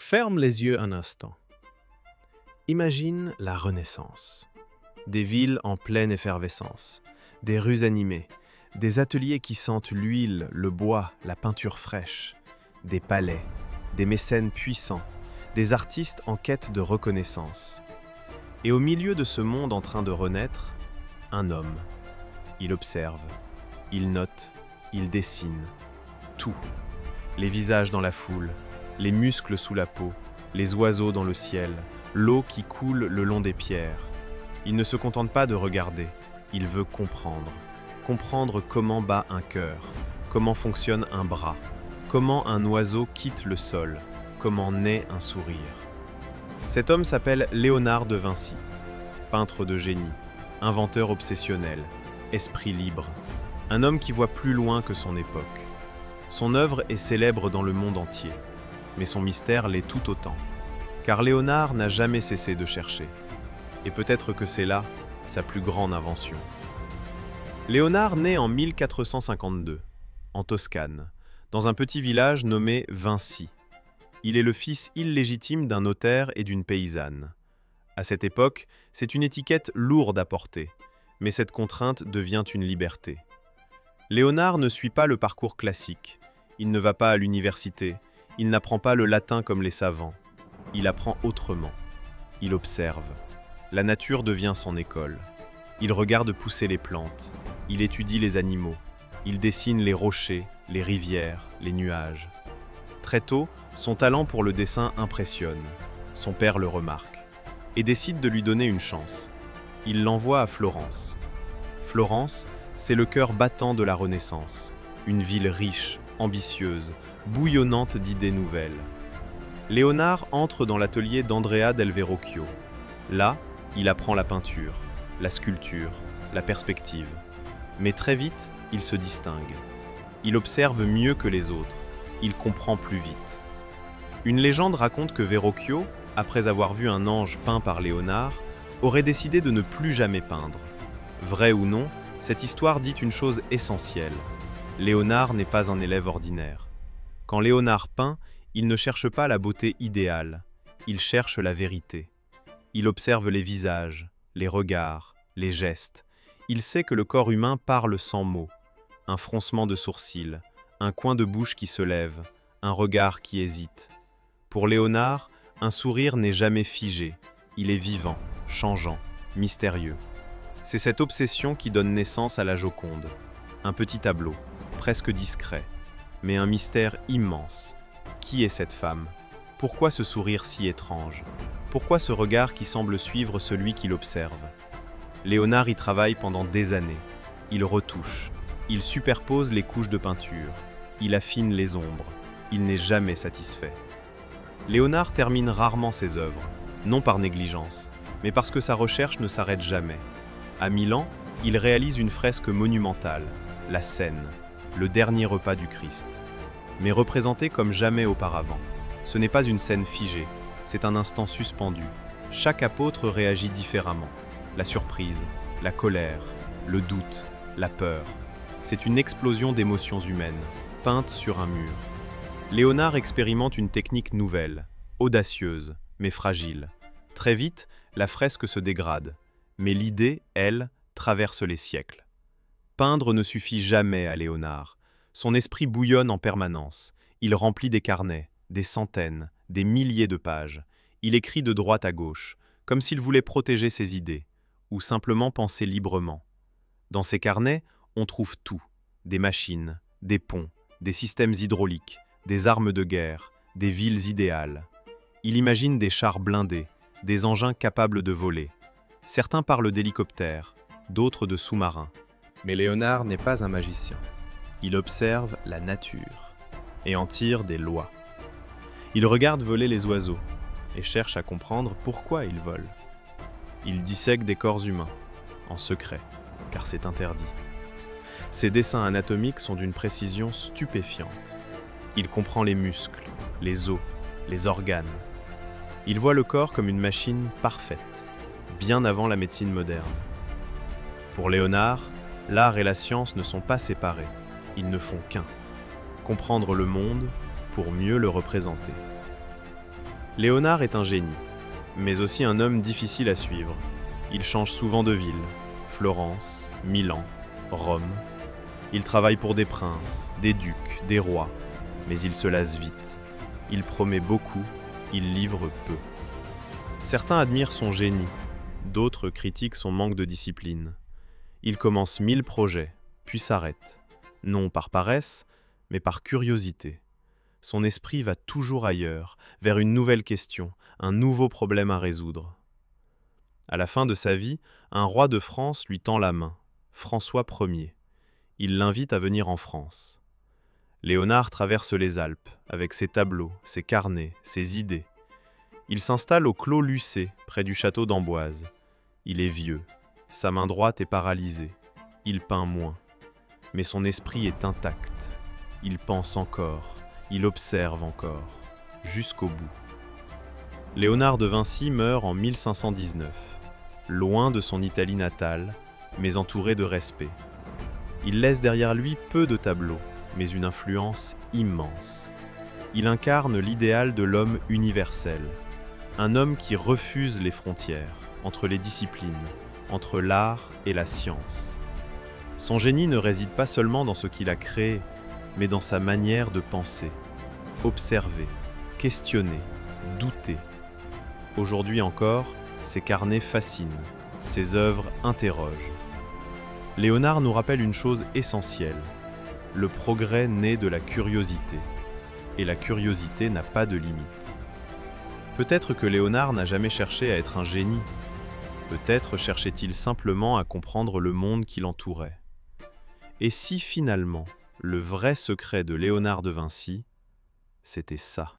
Ferme les yeux un instant. Imagine la Renaissance. Des villes en pleine effervescence, des rues animées, des ateliers qui sentent l'huile, le bois, la peinture fraîche, des palais, des mécènes puissants, des artistes en quête de reconnaissance. Et au milieu de ce monde en train de renaître, un homme. Il observe, il note, il dessine. Tout. Les visages dans la foule, les muscles sous la peau, les oiseaux dans le ciel, l'eau qui coule le long des pierres. Il ne se contente pas de regarder, il veut comprendre. Comprendre comment bat un cœur, comment fonctionne un bras, comment un oiseau quitte le sol, comment naît un sourire. Cet homme s'appelle Léonard de Vinci, peintre de génie, inventeur obsessionnel, esprit libre, un homme qui voit plus loin que son époque. Son œuvre est célèbre dans le monde entier, mais son mystère l'est tout autant, car Léonard n'a jamais cessé de chercher. Et peut-être que c'est là sa plus grande invention. Léonard naît en 1452, en Toscane, dans un petit village nommé Vinci. Il est le fils illégitime d'un notaire et d'une paysanne. À cette époque, c'est une étiquette lourde à porter, mais cette contrainte devient une liberté. Léonard ne suit pas le parcours classique. Il ne va pas à l'université, il n'apprend pas le latin comme les savants. Il apprend autrement. Il observe. La nature devient son école. Il regarde pousser les plantes. Il étudie les animaux. Il dessine les rochers, les rivières, les nuages. Très tôt, son talent pour le dessin impressionne. Son père le remarque et décide de lui donner une chance. Il l'envoie à Florence. Florence, c'est le cœur battant de la Renaissance. Une ville riche, ambitieuse, bouillonnante d'idées nouvelles. Léonard entre dans l'atelier d'Andrea del Verrocchio. Là, il apprend la peinture, la sculpture, la perspective. Mais très vite, il se distingue. Il observe mieux que les autres. Il comprend plus vite. Une légende raconte que Verrocchio, après avoir vu un ange peint par Léonard, aurait décidé de ne plus jamais peindre. Vrai ou non, cette histoire dit une chose essentielle. Léonard n'est pas un élève ordinaire. Quand Léonard peint, il ne cherche pas la beauté idéale, il cherche la vérité. Il observe les visages, les regards, les gestes. Il sait que le corps humain parle sans mots. Un froncement de sourcils, un coin de bouche qui se lève, un regard qui hésite. Pour Léonard, un sourire n'est jamais figé. Il est vivant, changeant, mystérieux. C'est cette obsession qui donne naissance à la Joconde. Un petit tableau, presque discret, mais un mystère immense. Qui est cette femme? Pourquoi ce sourire si étrange? Pourquoi ce regard qui semble suivre celui qui l'observe? Léonard y travaille pendant des années. Il retouche, il superpose les couches de peinture, il affine les ombres, il n'est jamais satisfait. Léonard termine rarement ses œuvres, non par négligence, mais parce que sa recherche ne s'arrête jamais. À Milan, il réalise une fresque monumentale, la Scène, le dernier repas du Christ. Mais représentée comme jamais auparavant. Ce n'est pas une scène figée, c'est un instant suspendu. Chaque apôtre réagit différemment. La surprise, la colère, le doute, la peur. C'est une explosion d'émotions humaines, peinte sur un mur. Léonard expérimente une technique nouvelle, audacieuse, mais fragile. Très vite, la fresque se dégrade. Mais l'idée, elle, traverse les siècles. Peindre ne suffit jamais à Léonard. Son esprit bouillonne en permanence. Il remplit des carnets, des centaines, des milliers de pages. Il écrit de droite à gauche, comme s'il voulait protéger ses idées, ou simplement penser librement. Dans ces carnets, on trouve tout. Des machines, des ponts, des systèmes hydrauliques, des armes de guerre, des villes idéales. Il imagine des chars blindés, des engins capables de voler. Certains parlent d'hélicoptères, d'autres de sous-marins. Mais Léonard n'est pas un magicien. Il observe la nature et en tire des lois. Il regarde voler les oiseaux et cherche à comprendre pourquoi ils volent. Il dissèque des corps humains, en secret, car c'est interdit. Ses dessins anatomiques sont d'une précision stupéfiante. Il comprend les muscles, les os, les organes. Il voit le corps comme une machine parfaite, bien avant la médecine moderne. Pour Léonard, l'art et la science ne sont pas séparés, ils ne font qu'un. Comprendre le monde pour mieux le représenter. Léonard est un génie, mais aussi un homme difficile à suivre. Il change souvent de ville, Florence, Milan, Rome. Il travaille pour des princes, des ducs, des rois, mais il se lasse vite. Il promet beaucoup, il livre peu. Certains admirent son génie, d'autres critiquent son manque de discipline. Il commence 1000 projets, puis s'arrête, non par paresse, mais par curiosité. Son esprit va toujours ailleurs, vers une nouvelle question, un nouveau problème à résoudre. À la fin de sa vie, un roi de France lui tend la main, François Ier. Il l'invite à venir en France. Léonard traverse les Alpes, avec ses tableaux, ses carnets, ses idées. Il s'installe au Clos Lucé, près du château d'Amboise. Il est vieux, sa main droite est paralysée. Il peint moins. Mais son esprit est intact. Il pense encore, il observe encore, jusqu'au bout. Léonard de Vinci meurt en 1519, loin de son Italie natale, mais entouré de respect. Il laisse derrière lui peu de tableaux, mais une influence immense. Il incarne l'idéal de l'homme universel, un homme qui refuse les frontières entre les disciplines, entre l'art et la science. Son génie ne réside pas seulement dans ce qu'il a créé, mais dans sa manière de penser, observer, questionner, douter. Aujourd'hui encore, ses carnets fascinent, ses œuvres interrogent. Léonard nous rappelle une chose essentielle. Le progrès naît de la curiosité, et la curiosité n'a pas de limite. Peut-être que Léonard n'a jamais cherché à être un génie. Peut-être cherchait-il simplement à comprendre le monde qui l'entourait. Et si finalement, le vrai secret de Léonard de Vinci, c'était ça.